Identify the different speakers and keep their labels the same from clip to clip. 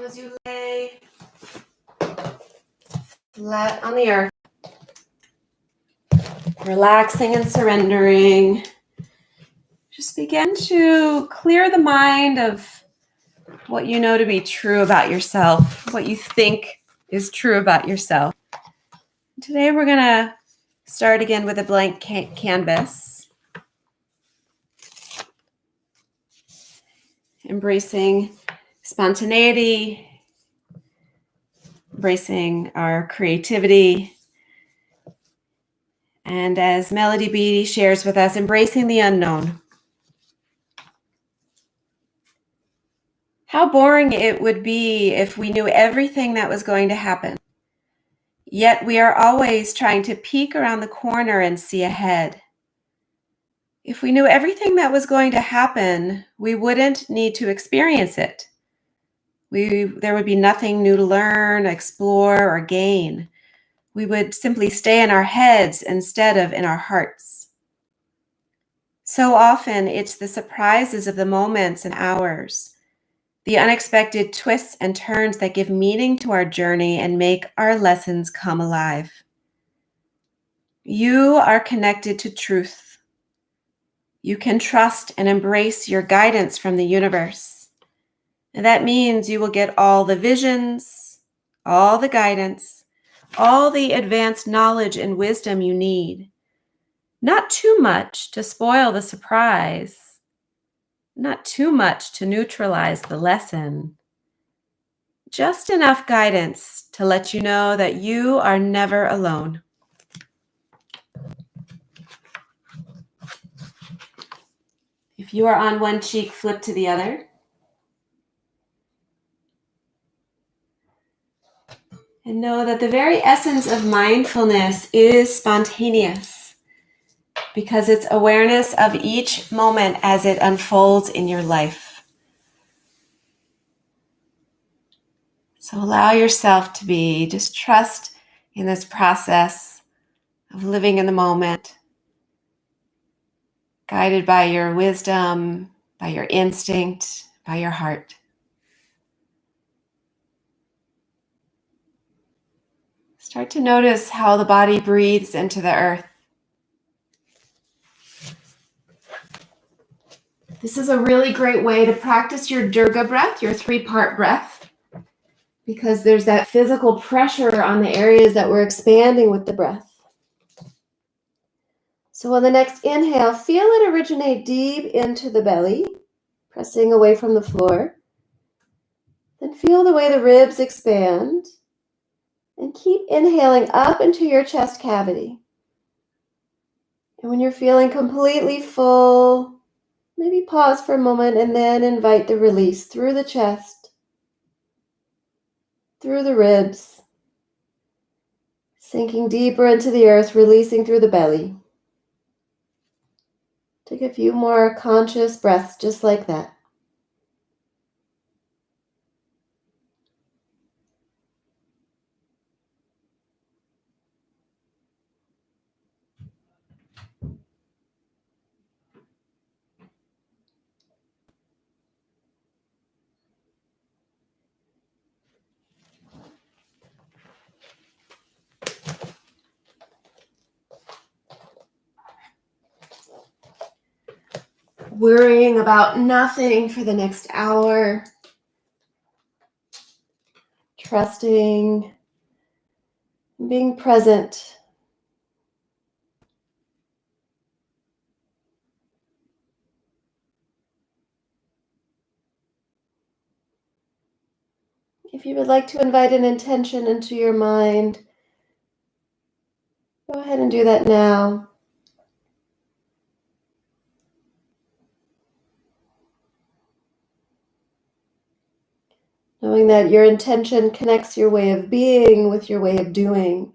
Speaker 1: So as you lay flat on the earth, relaxing and surrendering, just begin to clear the mind of what you know to be true about yourself, what you think is true about yourself. Today we're going to start again with a blank canvas, embracing spontaneity, embracing our creativity, and as Melody Beattie shares with us, embracing the unknown. How boring it would be if we knew everything that was going to happen. Yet we are always trying to peek around the corner and see ahead. If we knew everything that was going to happen, we wouldn't need to experience it. There would be nothing new to learn, explore, or gain. We would simply stay in our heads instead of in our hearts. So often, it's the surprises of the moments and hours, the unexpected twists and turns that give meaning to our journey and make our lessons come alive. You are connected to truth. You can trust and embrace your guidance from the universe. And that means you will get all the visions, all the guidance, all the advanced knowledge and wisdom you need. Not too much to spoil the surprise, not too much to neutralize the lesson. Just enough guidance to let you know that you are never alone. If you are on one cheek, flip to the other. And know that the very essence of mindfulness is spontaneous because it's awareness of each moment as it unfolds in your life. So allow yourself to just trust in this process of living in the moment, guided by your wisdom, by your instinct, by your heart. Start to notice how the body breathes into the earth. This is a really great way to practice your Durga breath, your 3-part breath, because there's that physical pressure on the areas that we're expanding with the breath. So on the next inhale, feel it originate deep into the belly, pressing away from the floor. Then feel the way the ribs expand, and keep inhaling up into your chest cavity. And when you're feeling completely full, maybe pause for a moment and then invite the release through the chest, through the ribs, sinking deeper into the earth, releasing through the belly. Take a few more conscious breaths just like that. Worrying about nothing for the next hour. Trusting, being present. If you would like to invite an intention into your mind, go ahead and do that now. Knowing that your intention connects your way of being with your way of doing.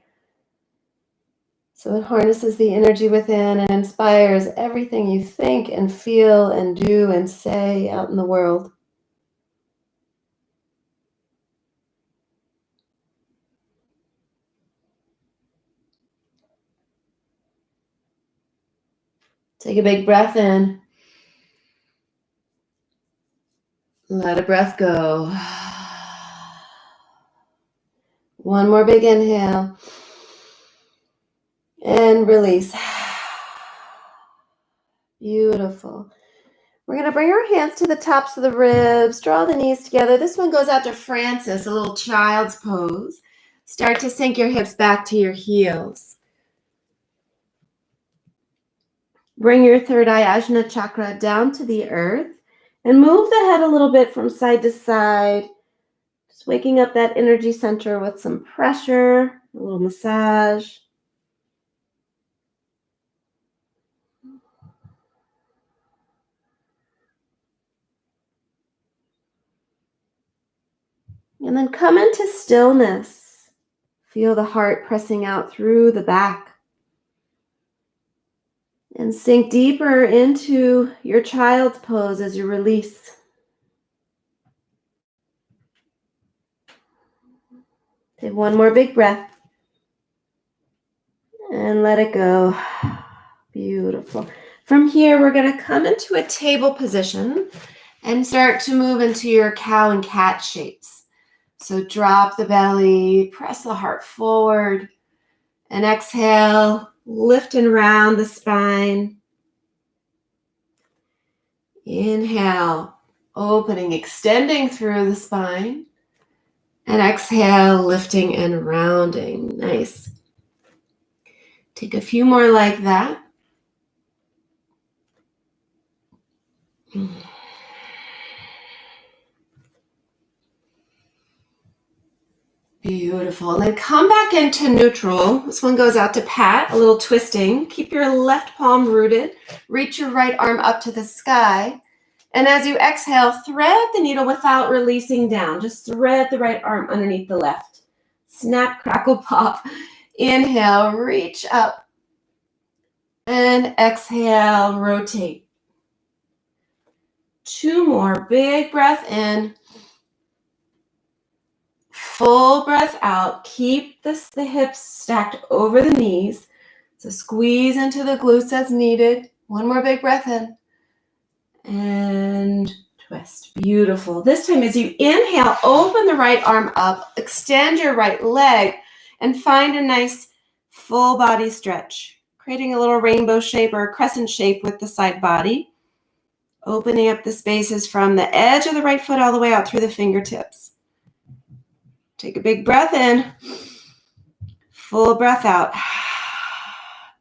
Speaker 1: So it harnesses the energy within and inspires everything you think and feel and do and say out in the world. Take a big breath in. Let a breath go. One more big inhale. And release. Beautiful. We're going to bring our hands to the tops of the ribs. Draw the knees together. This one goes out to Francis, a little child's pose. Start to sink your hips back to your heels. Bring your third eye, Ajna chakra, down to the earth. And move the head a little bit from side to side. Just waking up that energy center with some pressure, a little massage. And then come into stillness. Feel the heart pressing out through the back. And sink deeper into your child's pose as you release. Take one more big breath. And let it go. Beautiful. From here, we're going to come into a table position and start to move into your cow and cat shapes. So drop the belly, press the heart forward, and exhale, lift and round the spine. Inhale, opening, extending through the spine. And exhale, lifting and rounding. Nice. Take a few more like that. Beautiful. And then come back into neutral. This one goes out to Pat, a little twisting. Keep your left palm rooted. Reach your right arm up to the sky. And as you exhale, thread the needle without releasing down. Just thread the right arm underneath the left. Snap, crackle, pop. Inhale, reach up. And exhale, rotate. Two more. Big breath in. Full breath out. Keep the hips stacked over the knees. So squeeze into the glutes as needed. One more big breath in. And twist. Beautiful. This time as you inhale, open the right arm up, extend your right leg, and find a nice full body stretch, creating a little rainbow shape or a crescent shape with the side body, opening up the spaces from the edge of the right foot all the way out through the fingertips. Take a big breath in, full breath out.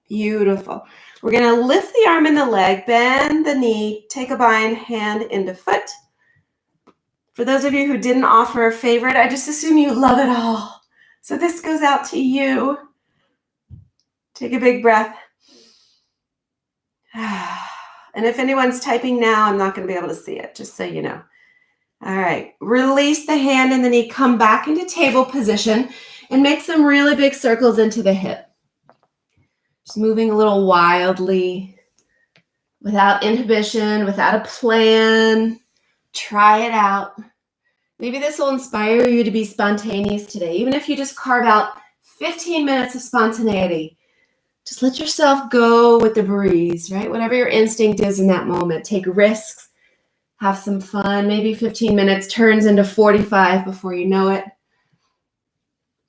Speaker 1: Beautiful. We're going to lift the arm and the leg, bend the knee, take a bind, hand into foot. For those of you who didn't offer a favorite, I just assume you love it all. So this goes out to you. Take a big breath. And if anyone's typing now, I'm not going to be able to see it, just so you know. All right, release the hand and the knee, come back into table position and make some really big circles into the hip. Just moving a little wildly, without inhibition, without a plan. Try it out. Maybe this will inspire you to be spontaneous today. Even if you just carve out 15 minutes of spontaneity, just let yourself go with the breeze, right? Whatever your instinct is in that moment. Take risks, have some fun. Maybe 15 minutes turns into 45 before you know it.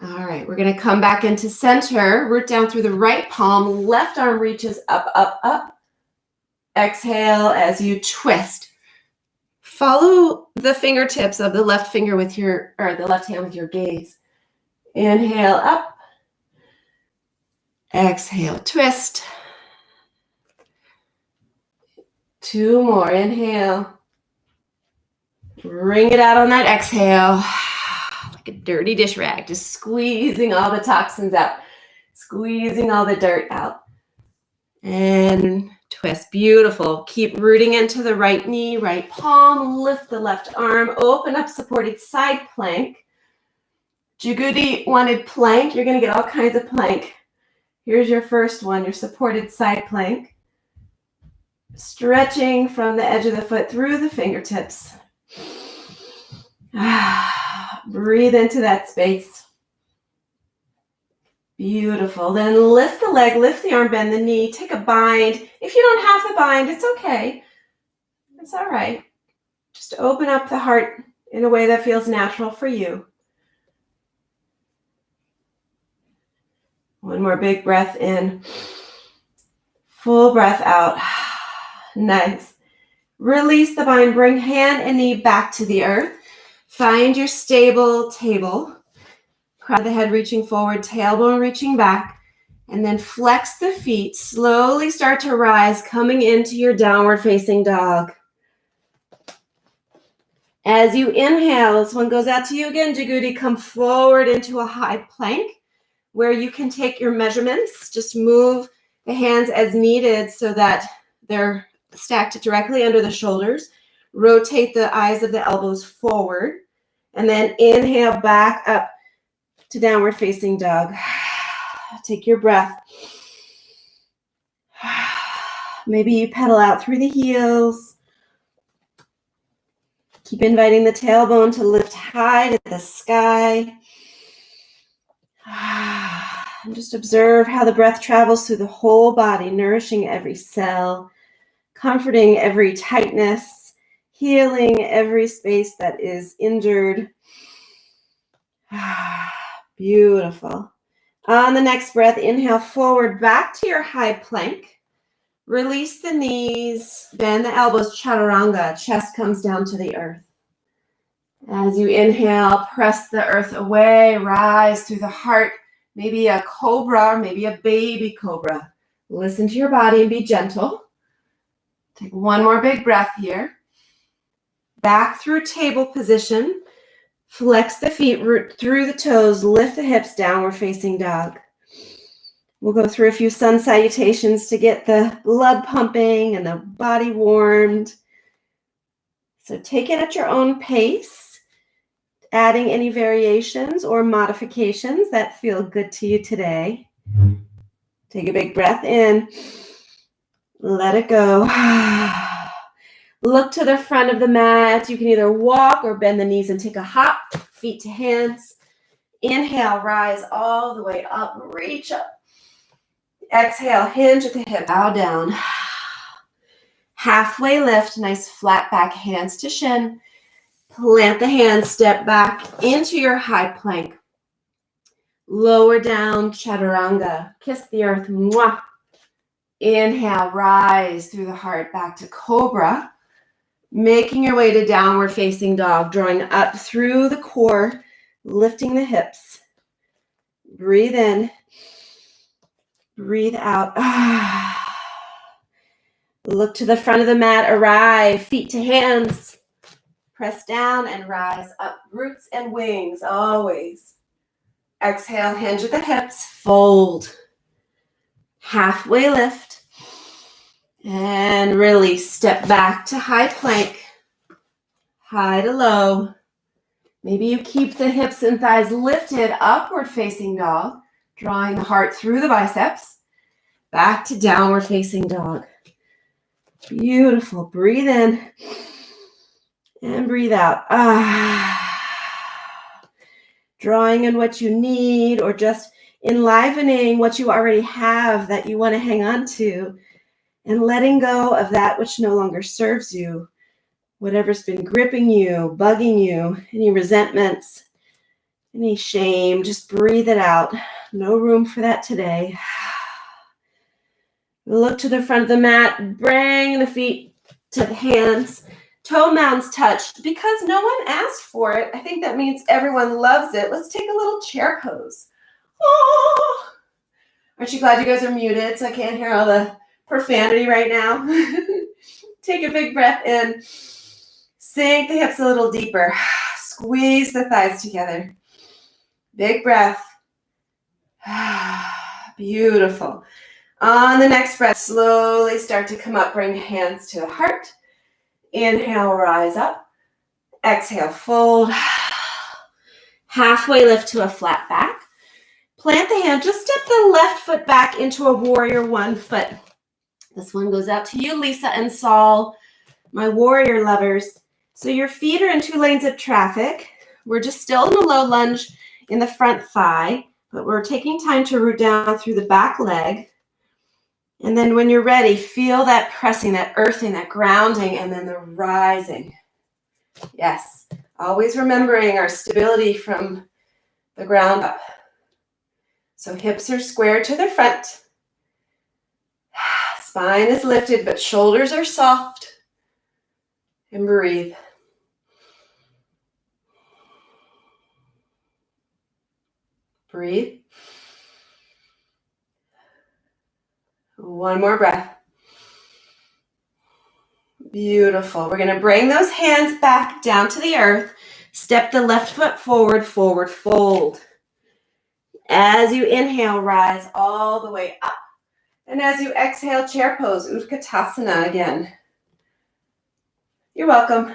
Speaker 1: All right, we're going to come back into center. Root down through the right palm. Left arm reaches up, up, up. Exhale as you twist. Follow the fingertips of the left finger with the left hand with your gaze. Inhale up. Exhale, twist. Two more. Inhale. Wring it out on that exhale. Like a dirty dish rag, just squeezing all the toxins out, squeezing all the dirt out. And twist. Beautiful. Keep rooting into the right knee, right palm. Lift the left arm. Open up supported side plank. Jagudi wanted plank. You're going to get all kinds of plank. Here's your first one, your supported side plank. Stretching from the edge of the foot through the fingertips. Breathe into that space. Beautiful. Then lift the leg, lift the arm, bend the knee, take a bind. If you don't have the bind, it's okay. It's all right. Just open up the heart in a way that feels natural for you. One more big breath in. Full breath out. Nice. Release the bind. Bring hand and knee back to the earth. Find your stable table. Crown of the head reaching forward, tailbone reaching back. And then flex the feet. Slowly start to rise, coming into your downward facing dog. As you inhale, this one goes out to you again, Jagudi. Come forward into a high plank where you can take your measurements. Just move the hands as needed so that they're stacked directly under the shoulders. Rotate the eyes of the elbows forward. And then inhale back up to downward facing dog. Take your breath. Maybe you pedal out through the heels. Keep inviting the tailbone to lift high to the sky. And just observe how the breath travels through the whole body, nourishing every cell, comforting every tightness, healing every space that is injured. Beautiful. On the next breath, inhale forward back to your high plank. Release the knees, bend the elbows, chaturanga. Chest comes down to the earth. As you inhale, press the earth away, rise through the heart, maybe a cobra or maybe a baby cobra. Listen to your body and be gentle. Take one more big breath here. Back through table position. Flex the feet, root through the toes, lift the hips, downward facing dog. We'll go through a few sun salutations to get the blood pumping and the body warmed. So take it at your own pace, adding any variations or modifications that feel good to you today. Take a big breath in. Let it go. Look to the front of the mat. You can either walk or bend the knees and take a hop, feet to hands. Inhale, rise all the way up, reach up. Exhale, hinge at the hip, bow down. Halfway lift, nice flat back, hands to shin. Plant the hands, step back into your high plank. Lower down, chaturanga. Kiss the earth, mwah. Inhale, rise through the heart, back to cobra. Making your way to downward facing dog, drawing up through the core, lifting the hips. Breathe in. Breathe out. Look to the front of the mat, arrive, feet to hands. Press down and rise up, roots and wings, always. Exhale, hinge at the hips, fold. Halfway lift. And release, step back to high plank. High to low. Maybe you keep the hips and thighs lifted, upward facing dog. Drawing the heart through the biceps. Back to downward facing dog. Beautiful. Breathe in. And breathe out. Drawing in what you need or just enlivening what you already have that you want to hang on to. And letting go of that which no longer serves you. Whatever's been gripping you, bugging you, any resentments. Any shame, just breathe it out. No room for that today. Look to the front of the mat. Bring the feet to the hands. Toe mounds touch. Because no one asked for it, I think that means everyone loves it. Let's take a little chair pose. Oh! Aren't you glad you guys are muted so I can't hear all the profanity right now? Take a big breath in. Sink the hips a little deeper. Squeeze the thighs together. Big breath. Beautiful. On the next breath, slowly start to come up. Bring hands to the heart. Inhale, rise up. Exhale, fold. Halfway lift to a flat back. Plant the hand. Just step the left foot back into a warrior one foot. This one goes out to you, Lisa and Saul, my warrior lovers. So your feet are in 2 lanes of traffic. We're just still in a low lunge in the front thigh, but we're taking time to root down through the back leg. And then when you're ready, feel that pressing, that earthing, that grounding, and then the rising. Yes, always remembering our stability from the ground up. So hips are square to the front. Spine is lifted, but shoulders are soft. And breathe. Breathe. One more breath. Beautiful. We're going to bring those hands back down to the earth. Step the left foot forward, forward fold. As you inhale, rise all the way up. And as you exhale, chair pose, Utkatasana again. You're welcome.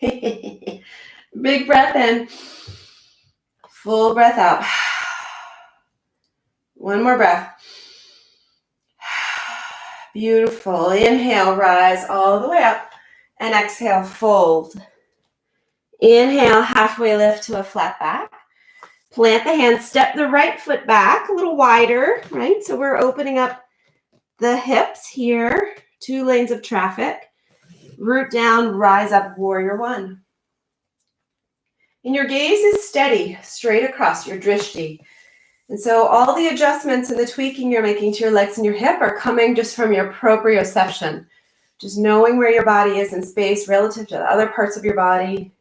Speaker 1: Big breath in. Full breath out. One more breath. Beautiful. Inhale, rise all the way up. And exhale, fold. Inhale, halfway lift to a flat back. Plant the hands, step the right foot back a little wider, right? So we're opening up the hips here, 2 lanes of traffic. Root down, rise up, warrior one. And your gaze is steady, straight across your drishti. And so all the adjustments and the tweaking you're making to your legs and your hip are coming just from your proprioception. Just knowing where your body is in space relative to the other parts of your body.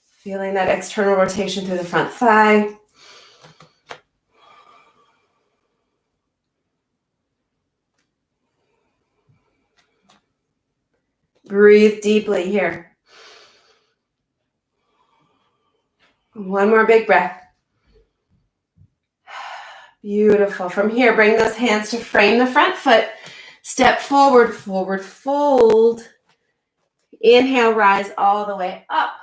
Speaker 1: Feeling that external rotation through the front thigh. Breathe deeply here. One more big breath. Beautiful. From here, bring those hands to frame the front foot. Step forward, forward fold. Inhale, rise all the way up.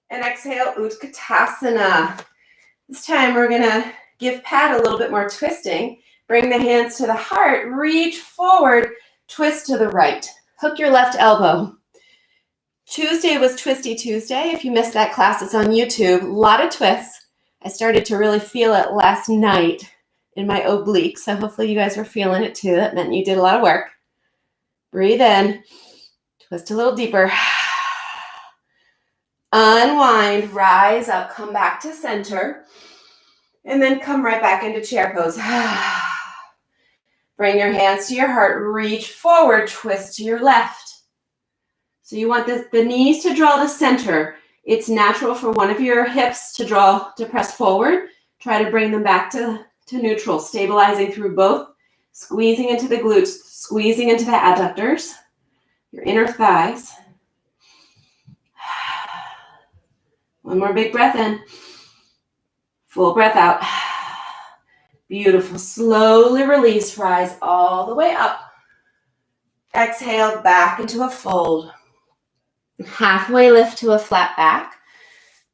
Speaker 1: And exhale, Utkatasana. This time we're going to give Pat a little bit more twisting. Bring the hands to the heart. Reach forward. Twist to the right. Hook your left elbow. Tuesday was Twisty Tuesday. If you missed that class, it's on YouTube. A lot of twists. I started to really feel it last night in my obliques. So hopefully you guys were feeling it too. That meant you did a lot of work. Breathe in. Twist a little deeper. Unwind. Rise up. Come back to center. And then come right back into chair pose. Bring your hands to your heart. Reach forward. Twist to your left. So you want the knees to draw to center. It's natural for one of your hips to press forward. Try to bring them back to neutral, stabilizing through both, squeezing into the glutes, squeezing into the adductors, your inner thighs. One more big breath in. Full breath out. Beautiful. Slowly release. Rise all the way up. Exhale back into a fold. Halfway lift to a flat back.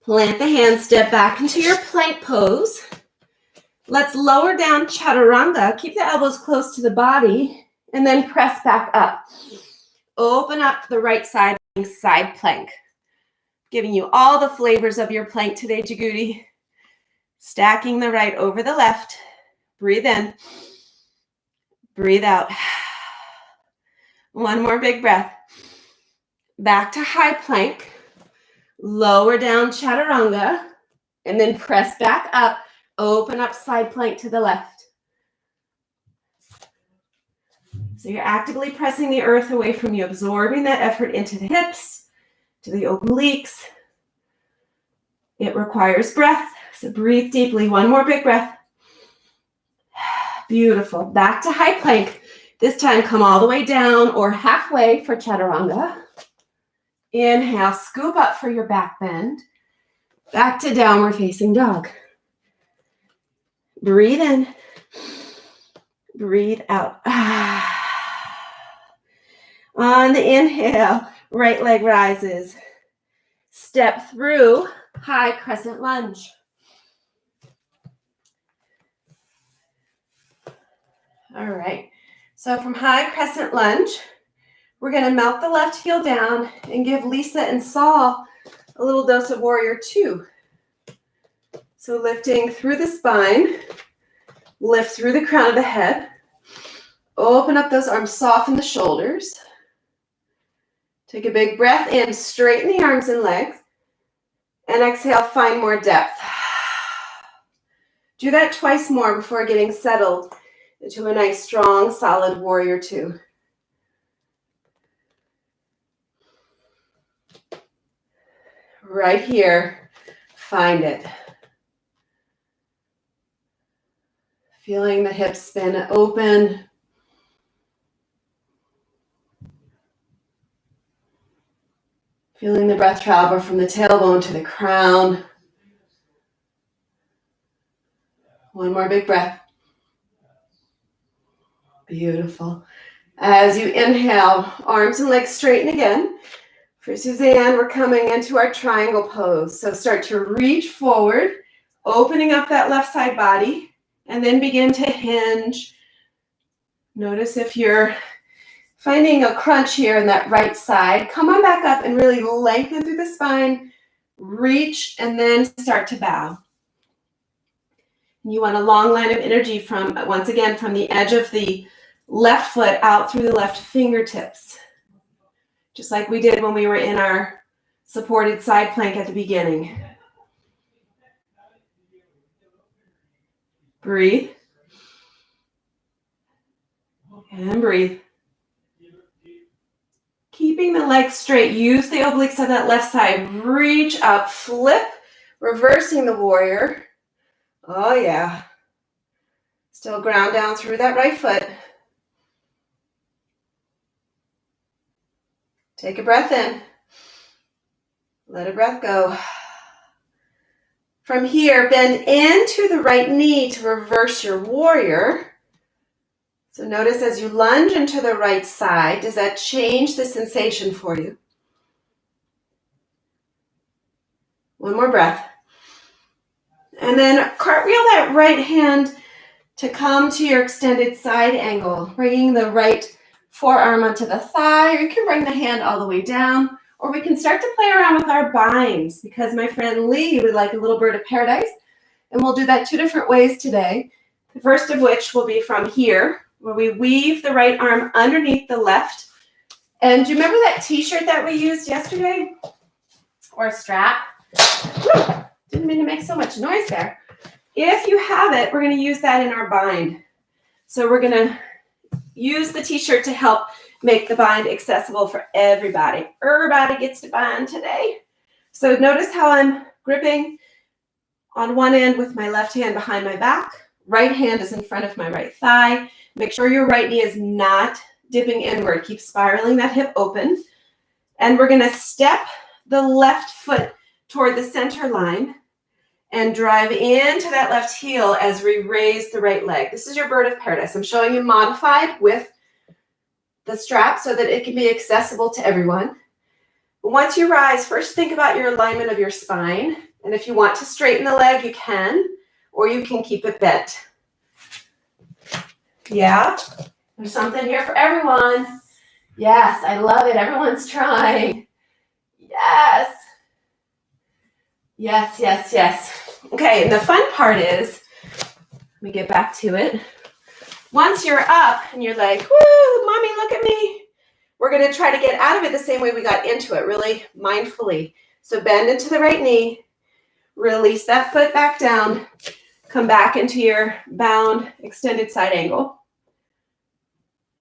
Speaker 1: Plant the hands, step back into your plank pose. Let's lower down chaturanga. Keep the elbows close to the body and then press back up. Open up the right side plank. Giving you all the flavors of your plank today, Jagudi. Stacking the right over the left. Breathe in. Breathe out. One more big breath. Back to high plank. Lower down chaturanga. And then press back up. Open up side plank to the left. So you're actively pressing the earth away from you, absorbing that effort into the hips, to the obliques. It requires breath. So breathe deeply. One more big breath. Beautiful. Back to high plank. This time come all the way down or halfway for chaturanga. Inhale, scoop up for your back bend. Back to downward facing dog. Breathe in. Breathe out. On the inhale, right leg rises. Step through high crescent lunge. All right. So from high crescent lunge, we're going to melt the left heel down and give Lisa and Saul a little dose of warrior two. So lifting through the spine, lift through the crown of the head, open up those arms, soften the shoulders. Take a big breath in, straighten the arms and legs, and exhale, find more depth. Do that twice more before getting settled into a nice, strong, solid warrior two. Right here, find it. Feeling the hips spin open. Feeling the breath travel from the tailbone to the crown. One more big breath. Beautiful. As you inhale, arms and legs straighten again. For Suzanne, we're coming into our triangle pose. So start to reach forward, opening up that left side body, and then begin to hinge. Notice if you're finding a crunch here in that right side, come on back up and really lengthen through the spine, reach, and then start to bow. You want a long line of energy from, once again, from the edge of the left foot out through the left fingertips. Just like we did when we were in our supported side plank at the beginning. Breathe. And breathe. Keeping the legs straight, use the obliques of that left side. Reach up, flip, reversing the warrior. Oh yeah. Still ground down through that right foot. Take a breath in. Let a breath go. From here, bend into the right knee to reverse your warrior. So notice as you lunge into the right side, does that change the sensation for you? One more breath. And then cartwheel that right hand to come to your extended side angle, bringing the right forearm onto the thigh, or you can bring the hand all the way down, or we can start to play around with our binds because my friend Lee would like a little bird of paradise, and we'll do that two different ways today. The first of which will be from here, where we weave the right arm underneath the left. And do you remember that t-shirt that we used yesterday? Or a strap? Whew, didn't mean to make so much noise there. If you have it, we're going to use that in our bind. So we're going to use the t-shirt to help make the bind accessible for everybody. Everybody gets to bind today. So notice how I'm gripping on one end with my left hand behind my back. Right hand is in front of my right thigh. Make sure your right knee is not dipping inward. Keep spiraling that hip open. And we're going to step the left foot toward the center line and drive into that left heel as we raise the right leg. This is your bird of paradise. I'm showing you modified with the strap so that it can be accessible to everyone. Once you rise, first think about your alignment of your spine. And if you want to straighten the leg, you can, or you can keep it bent. Yeah, there's something here for everyone. Yes, I love it. Everyone's trying. Yes. Yes, yes, yes. Okay, and the fun part is, let me get back to it. Once you're up and you're like, woo, mommy, look at me. We're going to try to get out of it the same way we got into it, really mindfully. So bend into the right knee, release that foot back down, come back into your bound extended side angle.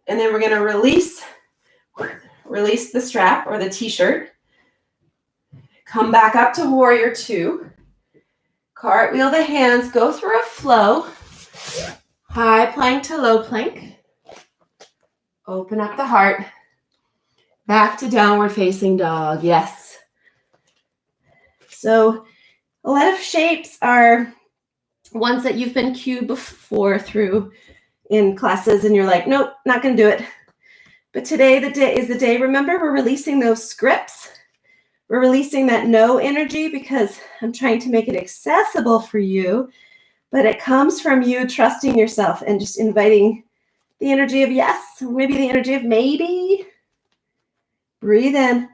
Speaker 1: And then we're going to release the strap or the t-shirt. Come back up to warrior two. Cartwheel the hands, go through a flow. High plank to low plank. Open up the heart. Back to downward facing dog. Yes. So a lot of shapes are ones that you've been cued before through in classes and you're like, nope, not going to do it. But today is the day, remember, we're releasing those scripts. We're releasing that no energy because I'm trying to make it accessible for you, but it comes from you trusting yourself and just inviting the energy of yes, maybe the energy of maybe. Breathe in,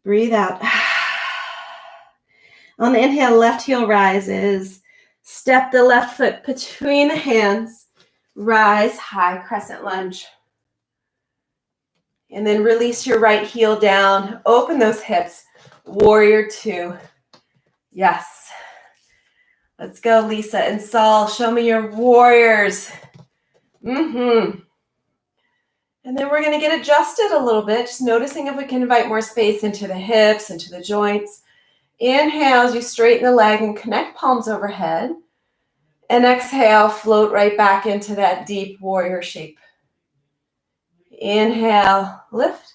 Speaker 1: breathe out. On the inhale, left heel rises. Step the left foot between the hands. Rise, high crescent lunge. And then release your right heel down. Open those hips. Warrior two. Yes. Let's go, Lisa and Saul. Show me your warriors. And then we're going to get adjusted a little bit, just noticing if we can invite more space into the hips, into the joints. Inhale as you straighten the leg and connect palms overhead. And exhale, float right back into that deep warrior shape. Inhale, lift.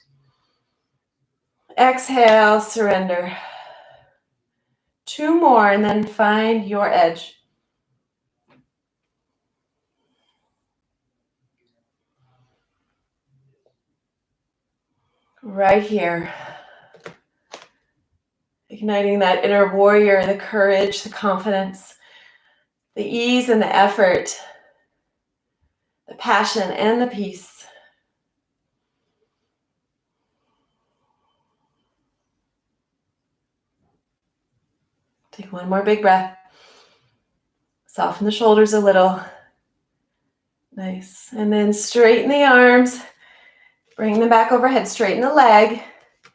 Speaker 1: Exhale, surrender. 2 more, and then find your edge. Right here. Igniting that inner warrior, the courage, the confidence, the ease and the effort, the passion and the peace. Take one more big breath. Soften the shoulders a little. Nice. And then straighten the arms. Bring them back overhead. Straighten the leg.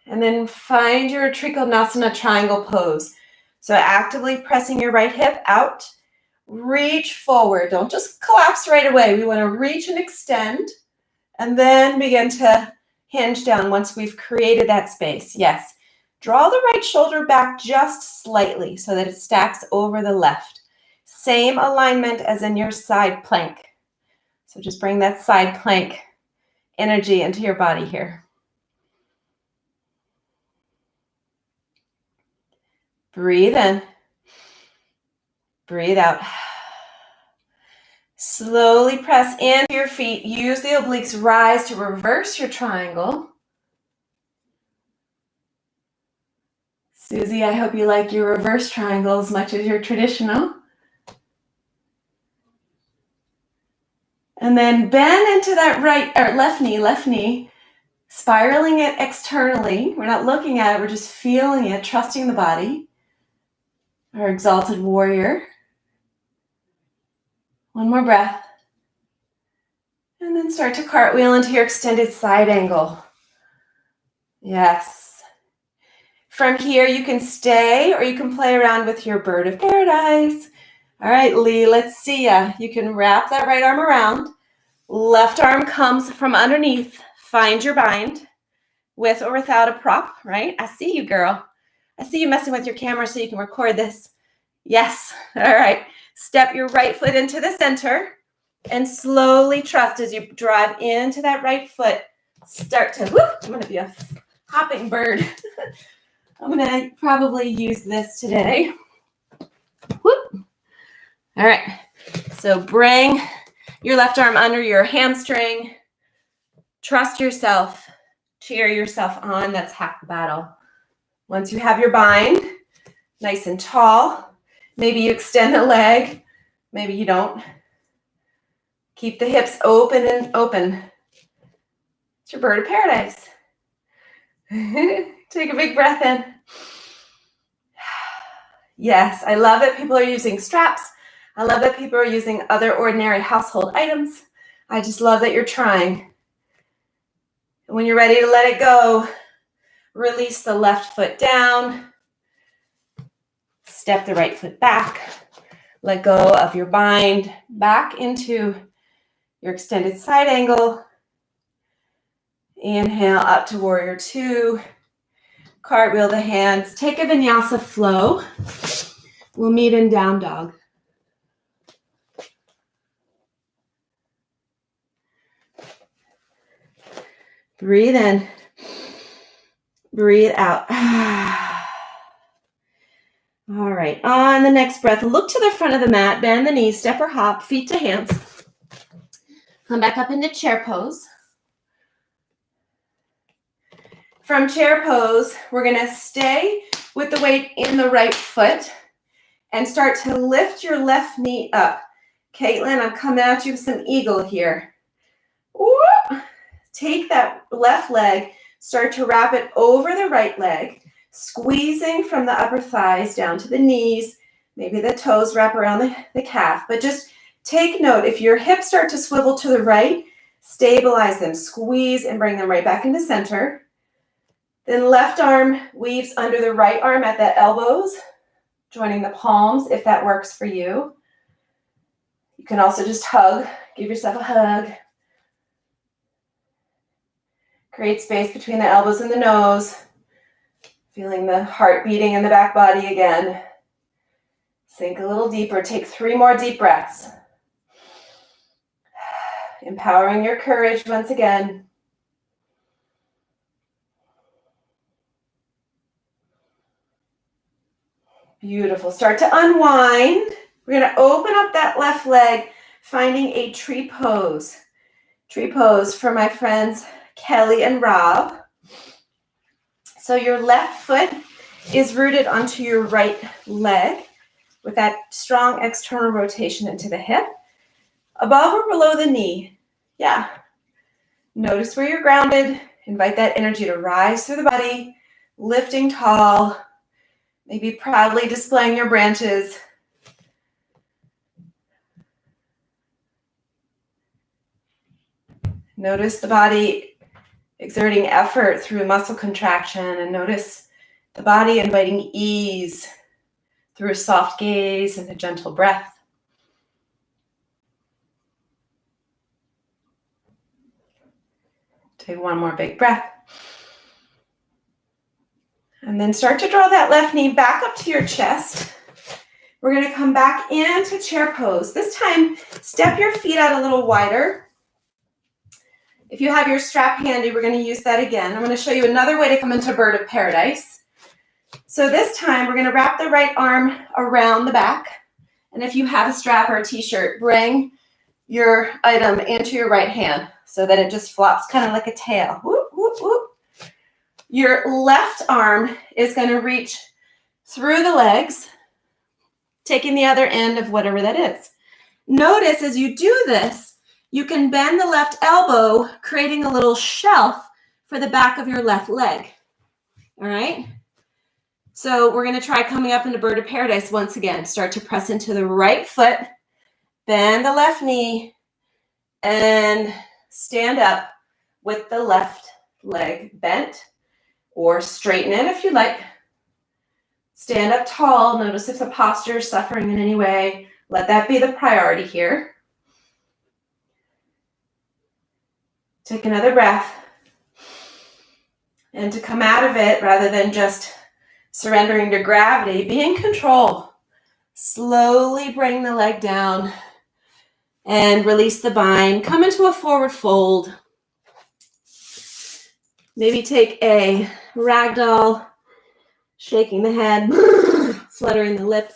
Speaker 1: And then find your Trikonasana triangle pose. So actively pressing your right hip out. Reach forward. Don't just collapse right away. We want to reach and extend. And then begin to hinge down once we've created that space. Yes. Draw the right shoulder back just slightly so that it stacks over the left. Same alignment as in your side plank. So just bring that side plank energy into your body here. Breathe in. Breathe out. Slowly press into your feet. Use the obliques rise to reverse your triangle. Susie, I hope you like your reverse triangle as much as your traditional. And then bend into that right or left knee, spiraling it externally. We're not looking at it, we're just feeling it, trusting the body. Our exalted warrior. One more breath. And then start to cartwheel into your extended side angle. Yes. From here, you can stay or you can play around with your bird of paradise. All right, Lee, let's see ya. You can wrap that right arm around. Left arm comes from underneath. Find your bind with or without a prop, right? I see you, girl. I see you messing with your camera so you can record this. Yes. All right. Step your right foot into the center and slowly trust as you drive into that right foot. Start to, I'm going to be a hopping bird. I'm going to probably use this today. Whoop. All right. So bring your left arm under your hamstring. Trust yourself. Cheer yourself on. That's half the battle. Once you have your bind, nice and tall, maybe you extend the leg. Maybe you don't. Keep the hips open and open. It's your bird of paradise. Take a big breath in. Yes, I love that people are using straps. I love that people are using other ordinary household items. I just love that you're trying. When you're ready to let it go, release the left foot down. Step the right foot back. Let go of your bind back into your extended side angle. Inhale up to warrior 2. Cartwheel the hands. Take a vinyasa flow. We'll meet in down dog. Breathe in. Breathe out. All right. On the next breath, look to the front of the mat. Bend the knees. Step or hop. Feet to hands. Come back up into chair pose. From chair pose, we're going to stay with the weight in the right foot and start to lift your left knee up. Caitlin, I'm coming at you with some eagle here. Woo! Take that left leg, start to wrap it over the right leg, squeezing from the upper thighs down to the knees. Maybe the toes wrap around the calf, but just take note. If your hips start to swivel to the right, stabilize them, squeeze and bring them right back into center. Then left arm weaves under the right arm at the elbows. joining the palms if that works for you. You can also just hug, give yourself a hug. Create space between the elbows and the nose. Feeling the heart beating in the back body again. Sink a little deeper. Take 3 more deep breaths. Empowering your courage once again. Beautiful. Start to unwind. We're going to open up that left leg, finding a tree pose. Tree pose for my friends Kelly and Rob. So your left foot is rooted onto your right leg with that strong external rotation into the hip. Above or below the knee. Yeah. Notice where you're grounded. Invite that energy to rise through the body, lifting tall, maybe proudly displaying your branches. Notice the body exerting effort through muscle contraction, and notice the body inviting ease through a soft gaze and a gentle breath. Take 1 more big breath. And then start to draw that left knee back up to your chest. We're going to come back into chair pose. This time, step your feet out a little wider. If you have your strap handy, we're going to use that again. I'm going to show you another way to come into bird of paradise. So this time, we're going to wrap the right arm around the back. And if you have a strap or a t-shirt, bring your item into your right hand so that it just flops kind of like a tail. Whoop, whoop, whoop. Your left arm is going to reach through the legs, taking the other end of whatever that is. Notice as you do this, you can bend the left elbow, creating a little shelf for the back of your left leg. All right? So we're going to try coming up into bird of paradise once again. Start to press into the right foot, bend the left knee, and stand up with the left leg bent, or straighten it if you like. Stand up tall. Notice if the posture is suffering in any way. Let that be the priority here. Take another breath. And to come out of it, rather than just surrendering to gravity, be in control. Slowly bring the leg down and release the bind. Come into a forward fold. Maybe take a ragdoll, shaking the head, fluttering the lips.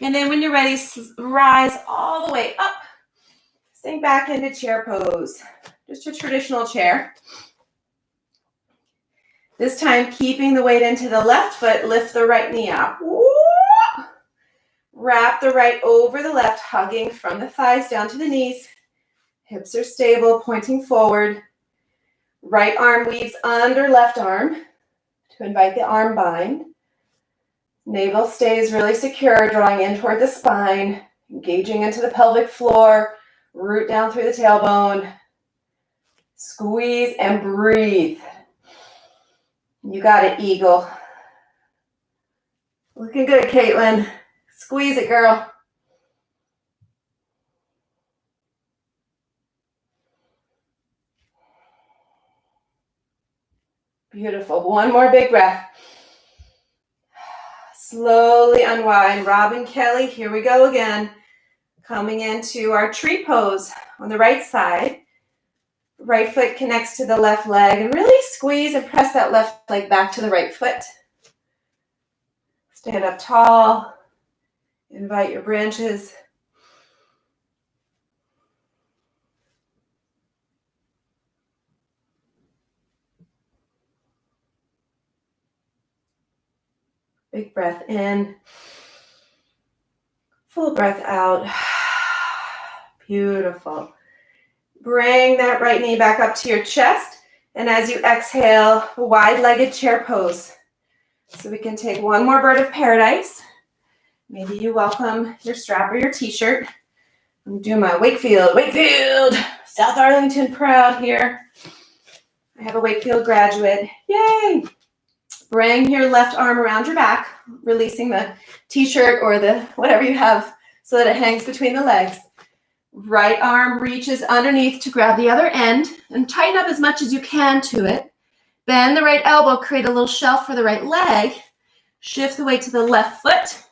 Speaker 1: And then when you're ready, rise all the way up. Sink back into chair pose. Just a traditional chair. This time, keeping the weight into the left foot, lift the right knee up. Wrap the right over the left, hugging from the thighs down to the knees. Hips are stable, pointing forward. Right arm weaves under left arm to invite the arm bind. Navel stays really secure, drawing in toward the spine, engaging into the pelvic floor, root down through the tailbone. Squeeze and breathe. You got it, eagle. Looking good, Caitlin. Squeeze it, girl. Beautiful. 1 more big breath. Slowly unwind. Rob and Kelly, here we go again. Coming into our tree pose on the right side. Right foot connects to the left leg, and really squeeze and press that left leg back to the right foot. Stand up tall. Invite your branches. Big breath in. Full breath out. Beautiful. Bring that right knee back up to your chest. And as you exhale, wide-legged chair pose. So we can take 1 more bird of paradise. Maybe you welcome your strap or your t-shirt. I'm doing my Wakefield, South Arlington proud here. I have a Wakefield graduate. Yay! Bring your left arm around your back, releasing the t-shirt or the whatever you have so that it hangs between the legs. Right arm reaches underneath to grab the other end and tighten up as much as you can to it. Bend the right elbow, create a little shelf for the right leg. Shift the weight to the left foot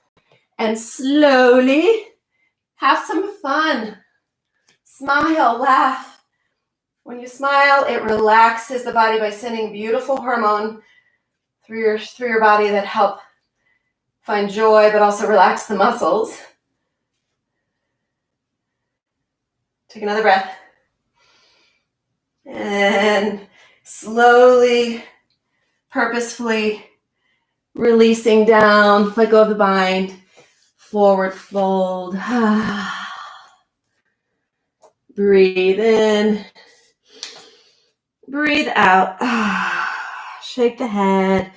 Speaker 1: and slowly have some fun. Smile, laugh. When you smile, it relaxes the body by sending beautiful hormone through your body that help find joy, but also relax the muscles. Take another breath. And slowly, purposefully releasing down, let go of the bind, forward fold. Breathe in, breathe out. Shake the head.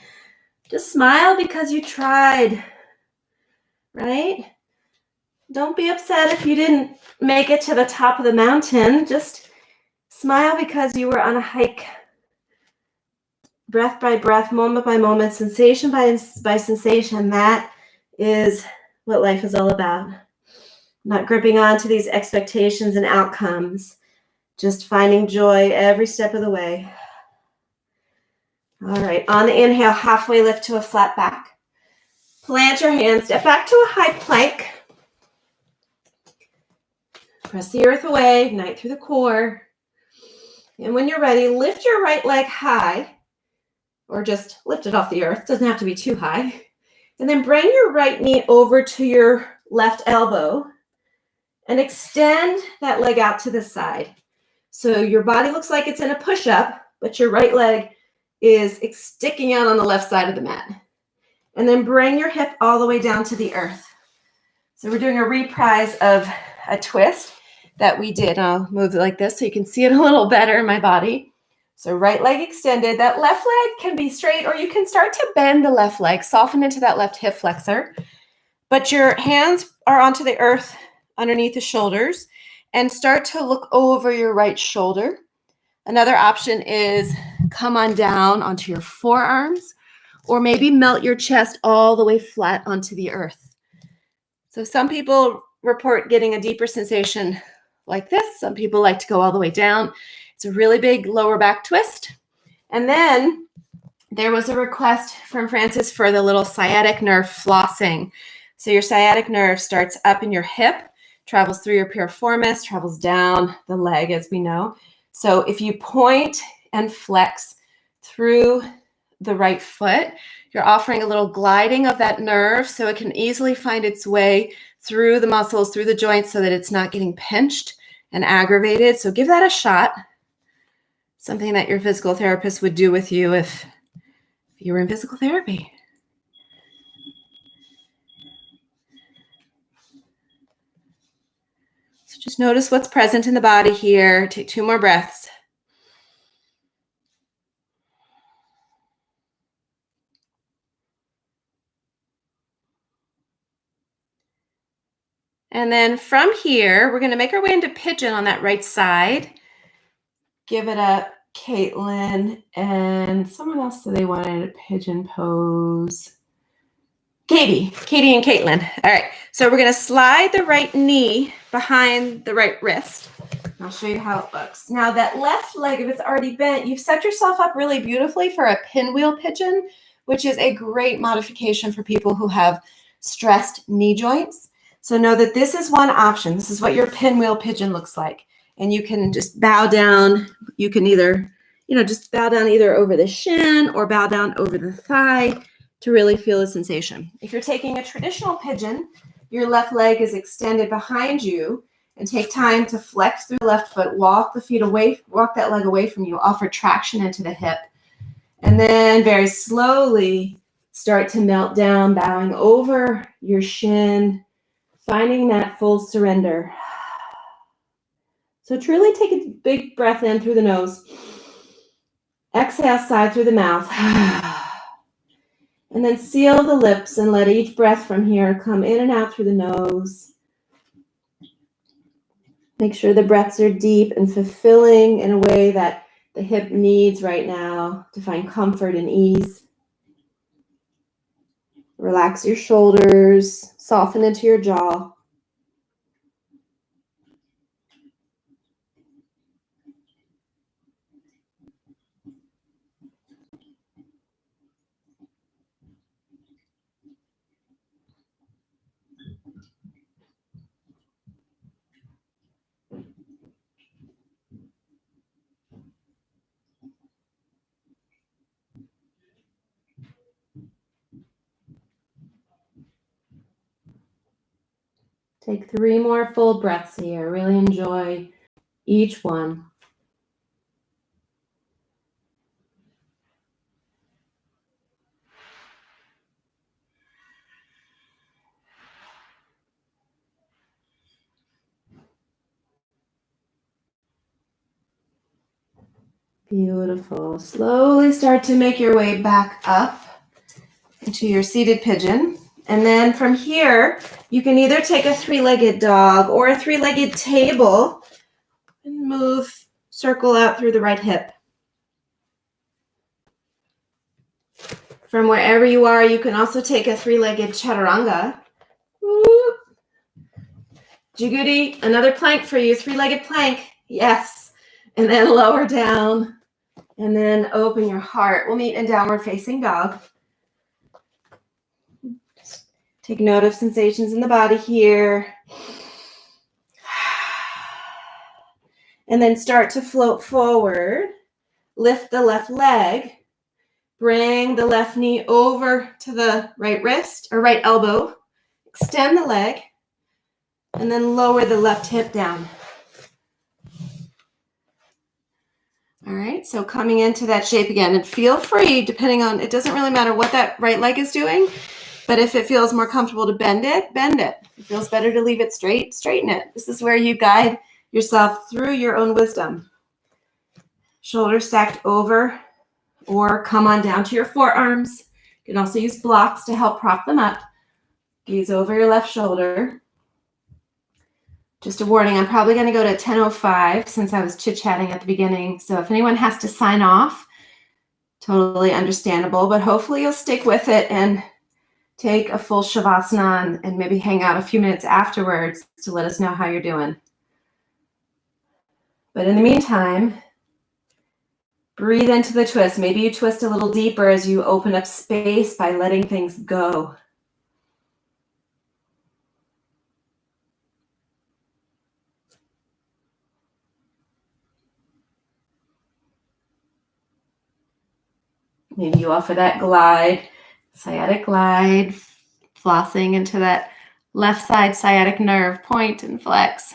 Speaker 1: Just smile because you tried, right? Don't be upset if you didn't make it to the top of the mountain. Just smile because you were on a hike. Breath by breath, moment by moment, sensation by sensation. That is what life is all about. Not gripping on to these expectations and outcomes. Just finding joy every step of the way. All right, on the inhale, halfway lift to a flat back. Plant your hands, step back to a high plank. Press the earth away, ignite through the core. And when you're ready, lift your right leg high, or just lift it off the earth. It doesn't have to be too high. And then bring your right knee over to your left elbow and extend that leg out to the side. So your body looks like it's in a push-up, but your right leg is sticking out on the left side of the mat. And then bring your hip all the way down to the earth. So we're doing a reprise of a twist that we did. I'll move it like this so you can see it a little better in my body. So right leg extended. That left leg can be straight, or you can start to bend the left leg, soften into that left hip flexor. But your hands are onto the earth underneath the shoulders, and start to look over your right shoulder. Another option is come on down onto your forearms, or maybe melt your chest all the way flat onto the earth. So some people report getting a deeper sensation like this. Some people like to go all the way down. It's a really big lower back twist. And then there was a request from Francis for the little sciatic nerve flossing. So your sciatic nerve starts up in your hip, travels through your piriformis, travels down the leg, as we know. So if you point and flex through the right foot, you're offering a little gliding of that nerve so it can easily find its way through the muscles, through the joints, so that it's not getting pinched and aggravated. So give that a shot. Something that your physical therapist would do with you if you were in physical therapy. So just notice what's present in the body here. Take 2 more breaths. And then from here, we're going to make our way into pigeon on that right side. Give it up, Caitlin, and someone else said they wanted a pigeon pose. Katie and Caitlin. All right, so we're going to slide the right knee behind the right wrist. I'll show you how it looks. Now that left leg, if it's already bent, you've set yourself up really beautifully for a pinwheel pigeon, which is a great modification for people who have stressed knee joints. So know that this is one option. This is what your pinwheel pigeon looks like. And you can just bow down. You can either, just bow down either over the shin or bow down over the thigh to really feel the sensation. If you're taking a traditional pigeon, your left leg is extended behind you, and take time to flex through the left foot, walk that leg away from you, offer traction into the hip, and then very slowly start to melt down, bowing over your shin, finding that full surrender. So truly take a big breath in through the nose. Exhale, sigh through the mouth. And then seal the lips and let each breath from here come in and out through the nose. Make sure the breaths are deep and fulfilling in a way that the hip needs right now to find comfort and ease. Relax your shoulders, soften into your jaw. Take 3 more full breaths here. Really enjoy each one. Beautiful. Slowly start to make your way back up into your seated pigeon. And then from here, you can either take a 3-legged dog or a 3-legged table and move, circle out through the right hip. From wherever you are, you can also take a 3-legged chaturanga. Whoop. Jiguri, another plank for you, 3-legged plank. Yes. And then lower down and then open your heart. We'll meet in downward facing dog. Take note of sensations in the body here. And then start to float forward. Lift the left leg. Bring the left knee over to the right wrist or right elbow. Extend the leg. And then lower the left hip down. All right, so coming into that shape again. And feel free, depending on, it doesn't really matter what that right leg is doing, but if it feels more comfortable to bend it, bend it. If it feels better to leave it straight, straighten it. This is where you guide yourself through your own wisdom. Shoulders stacked over or come on down to your forearms. You can also use blocks to help prop them up. Gaze over your left shoulder. Just a warning, I'm probably going to go to 10:05 since I was chit-chatting at the beginning. So if anyone has to sign off, totally understandable, but hopefully you'll stick with it and take a full shavasana and maybe hang out a few minutes afterwards to let us know how you're doing. But in the meantime, breathe into the twist. Maybe you twist a little deeper as you open up space by letting things go. Maybe you offer that glide, sciatic glide, flossing into that left side sciatic nerve, point and flex.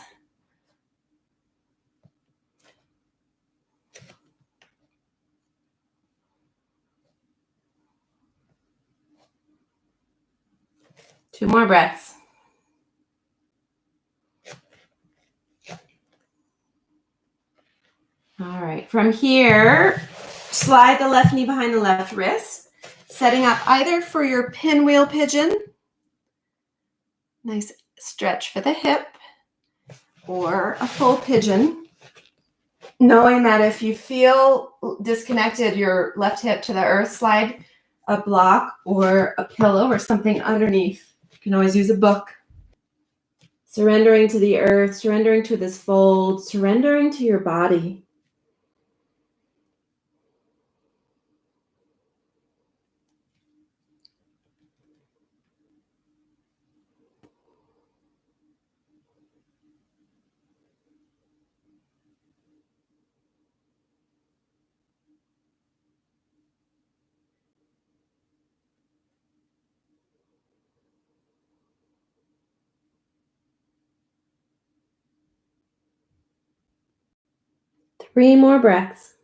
Speaker 1: Two more breaths. All right, from here, slide the left knee behind the left wrist, setting up either for your pinwheel pigeon, nice stretch for the hip, or a full pigeon, knowing that if you feel disconnected, your left hip to the earth, slide a block or a pillow or something underneath. You can always use a book. Surrendering to the earth, surrendering to this fold, surrendering to your body. Three more breaths.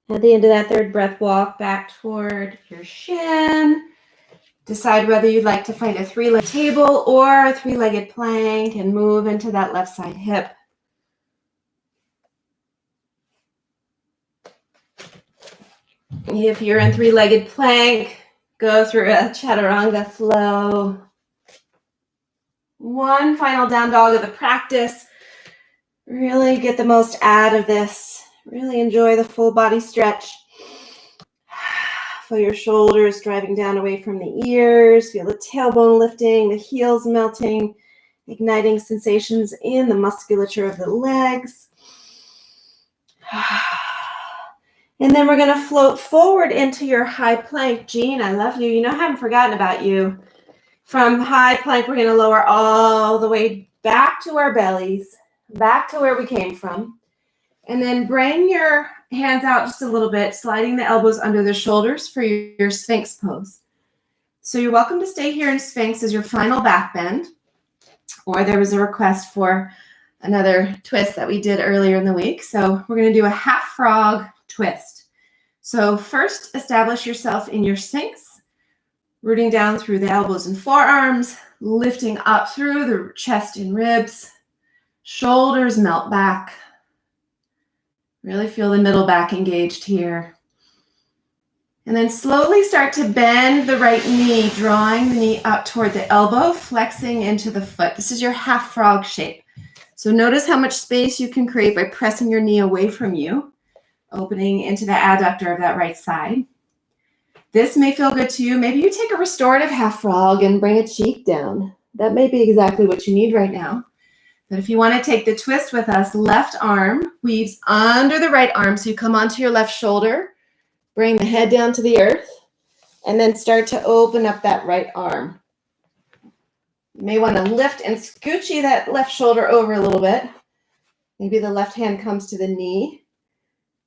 Speaker 1: At the end of that third breath, walk back toward your shin. Decide whether you'd like to find a three-legged table or a three-legged plank and move into that left side hip. If you're in three-legged plank, go through a chaturanga flow. One final down dog of the practice. Really get the most out of this. Really enjoy the full body stretch. Feel your shoulders driving down away from the ears. Feel the tailbone lifting, the heels melting, igniting sensations in the musculature of the legs. And then we're going to float forward into your high plank. Jean, I love you. You know I haven't forgotten about you. From high plank, we're going to lower all the way back to our bellies, back to where we came from. And then bring your hands out just a little bit, sliding the elbows under the shoulders for your Sphinx pose. So you're welcome to stay here in Sphinx as your final back bend. Or there was a request for another twist that we did earlier in the week. So we're going to do a half frog twist. So first, establish yourself in your Sphinx, rooting down through the elbows and forearms, lifting up through the chest and ribs, shoulders melt back. Really feel the middle back engaged here. And then slowly start to bend the right knee, drawing the knee up toward the elbow, flexing into the foot. This is your half frog shape. So notice how much space you can create by pressing your knee away from you, opening into the adductor of that right side. This may feel good to you. Maybe you take a restorative half frog and bring a cheek down. That may be exactly what you need right now. But if you want to take the twist with us, left arm weaves under the right arm. So you come onto your left shoulder, bring the head down to the earth, and then start to open up that right arm. You may want to lift and scoochie that left shoulder over a little bit. Maybe the left hand comes to the knee.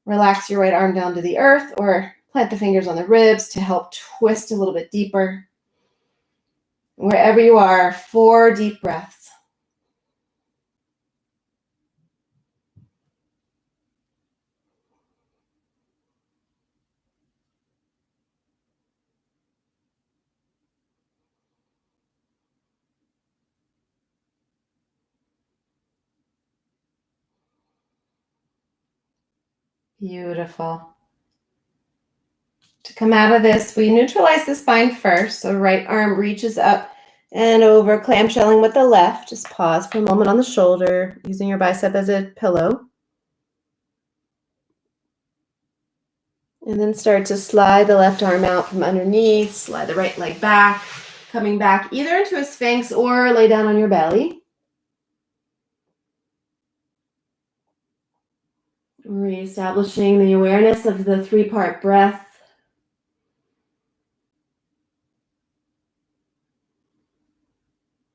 Speaker 1: Relax your right arm down to the earth or plant the fingers on the ribs to help twist a little bit deeper. Wherever you are, 4 deep breaths. Beautiful. To come out of this, we neutralize the spine first. So right arm reaches up and over, clamshelling with the left. Just pause for a moment on the shoulder, using your bicep as a pillow. And then start to slide the left arm out from underneath, slide the right leg back, coming back either into a Sphinx or lay down on your belly. Reestablishing the awareness of the 3-part breath.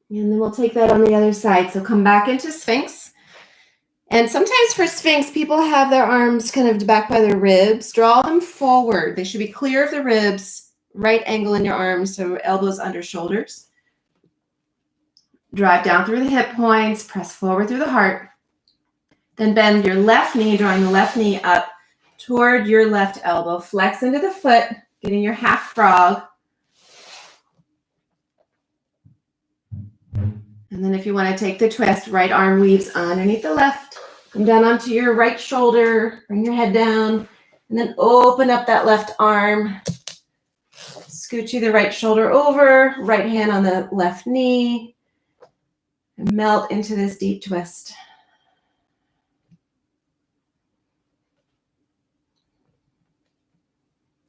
Speaker 1: And then we'll take that on the other side. So come back into Sphinx. And sometimes for Sphinx, people have their arms kind of back by their ribs. Draw them forward. They should be clear of the ribs, right angle in your arms, so elbows under shoulders. Drive down through the hip points, press forward through the heart. Then bend your left knee, drawing the left knee up toward your left elbow. Flex into the foot, getting your half frog. And then if you want to take the twist, right arm weaves underneath the left. Come down onto your right shoulder, bring your head down, and then open up that left arm. Scoochie the right shoulder over, right hand on the left knee, and melt into this deep twist.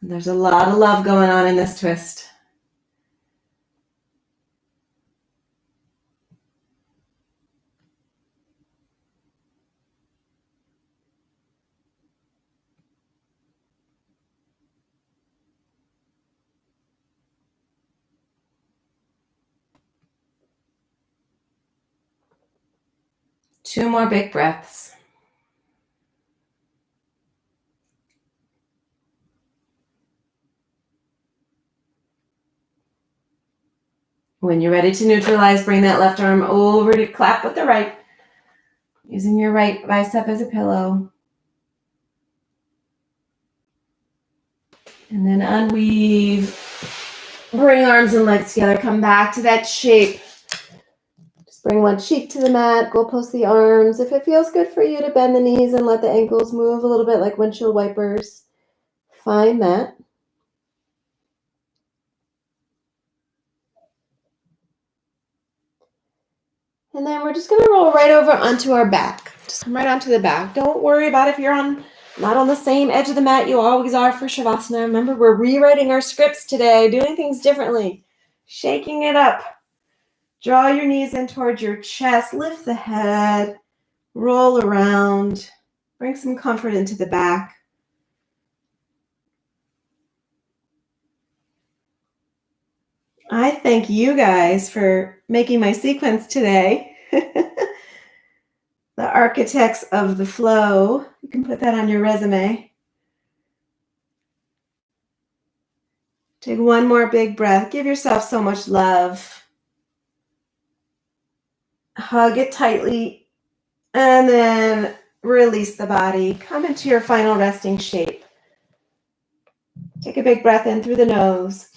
Speaker 1: And there's a lot of love going on in this twist. Two more big breaths. When you're ready to neutralize, bring that left arm over to clap with the right, using your right bicep as a pillow. And then unweave. Bring arms and legs together. Come back to that shape. Just bring one cheek to the mat. Go post the arms. If it feels good for you to bend the knees and let the ankles move a little bit like windshield wipers, find that. And then we're just going to roll right over onto our back. Just come right onto the back. Don't worry about if you're not on the same edge of the mat you always are for Shavasana. Remember, we're rewriting our scripts today, doing things differently, shaking it up. Draw your knees in towards your chest. Lift the head. Roll around. Bring some comfort into the back. I thank you guys for making my sequence today. The architects of the flow. You can put that on your resume. Take one more big breath. Give yourself so much love. Hug it tightly. And then release the body. Come into your final resting shape. Take a big breath in through the nose.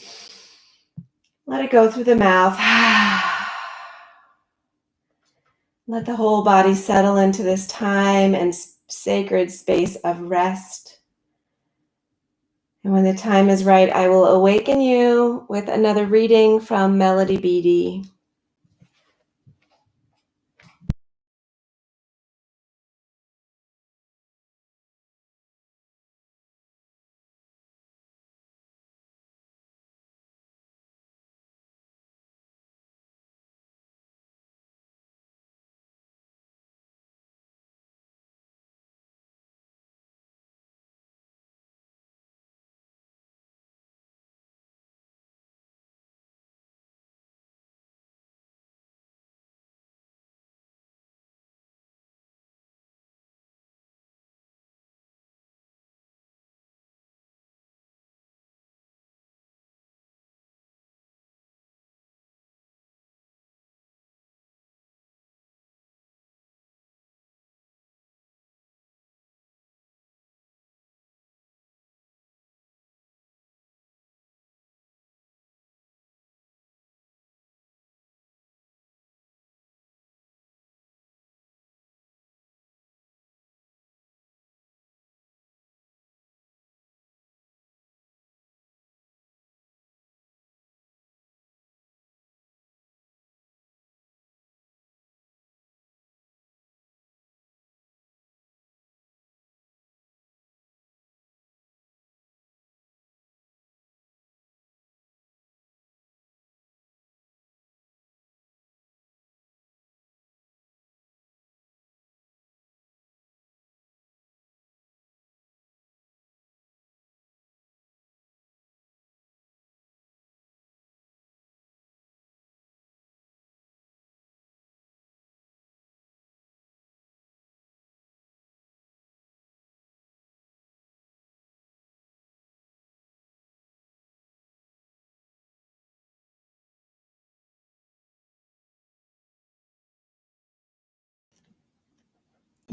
Speaker 1: Let it go through the mouth. Let the whole body settle into this time and sacred space of rest. And when the time is right, I will awaken you with another reading from Melody Beatty.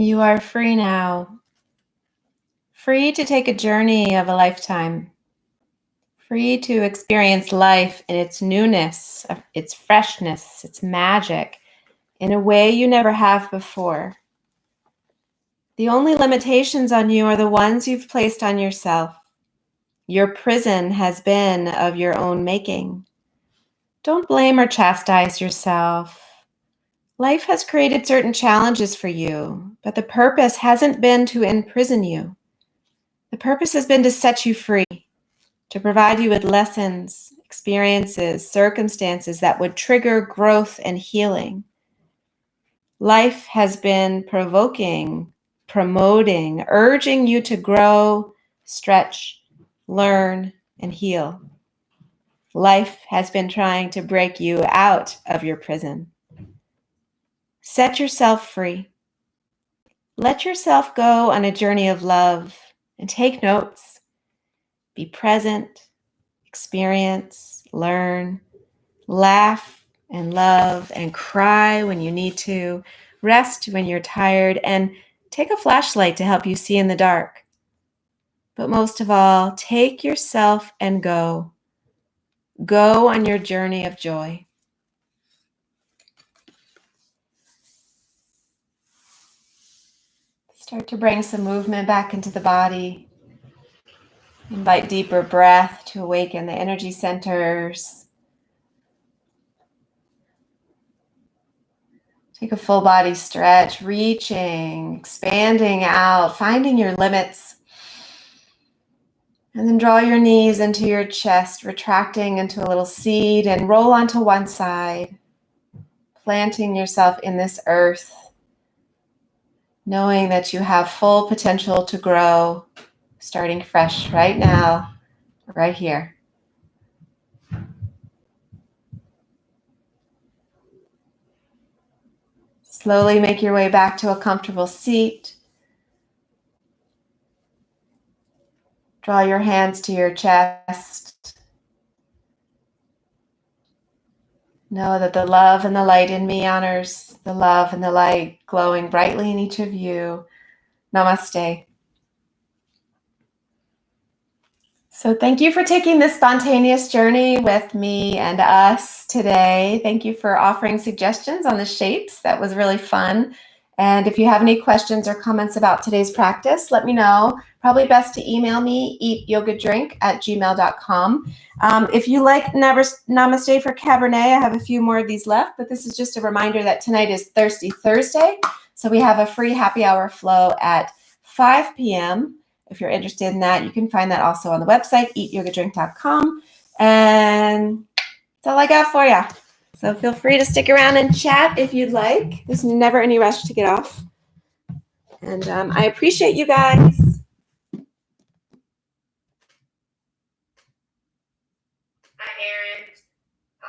Speaker 1: You are free now. Free to take a journey of a lifetime. Free to experience life in its newness, its freshness, its magic, in a way you never have before. The only limitations on you are the ones you've placed on yourself. Your prison has been of your own making. Don't blame or chastise yourself. Life has created certain challenges for you, but the purpose hasn't been to imprison you. The purpose has been to set you free, to provide you with lessons, experiences, circumstances that would trigger growth and healing. Life has been provoking, promoting, urging you to grow, stretch, learn, and heal. Life has been trying to break you out of your prison. Set yourself free. Let yourself go on a journey of love and take notes. Be present, experience, learn, laugh and love and cry when you need to, rest when you're tired, and take a flashlight to help you see in the dark. But most of all, take yourself and go. Go on your journey of joy. Start to bring some movement back into the body. Invite deeper breath to awaken the energy centers. Take a full body stretch, reaching, expanding out, finding your limits. And then draw your knees into your chest, retracting into a little seed, and roll onto one side, planting yourself in this earth, knowing that you have full potential to grow, starting fresh right now, right here. Slowly make your way back to a comfortable seat. Draw your hands to your chest. Know that the love and the light in me honors the love and the light glowing brightly in each of you. Namaste. So thank you for taking this spontaneous journey with me and us today. Thank you for offering suggestions on the shapes. That was really fun. And if you have any questions or comments about today's practice, let me know. Probably best to email me, eatyogadrink@gmail.com. If you like Namaste for Cabernet, I have a few more of these left, but this is just a reminder that tonight is Thirsty Thursday. So we have a free happy hour flow at 5 p.m. If you're interested in that, you can find that also on the website, eatyogadrink.com. And that's all I got for you. So feel free to stick around and chat if you'd like. There's never any rush to get off. And I appreciate you guys.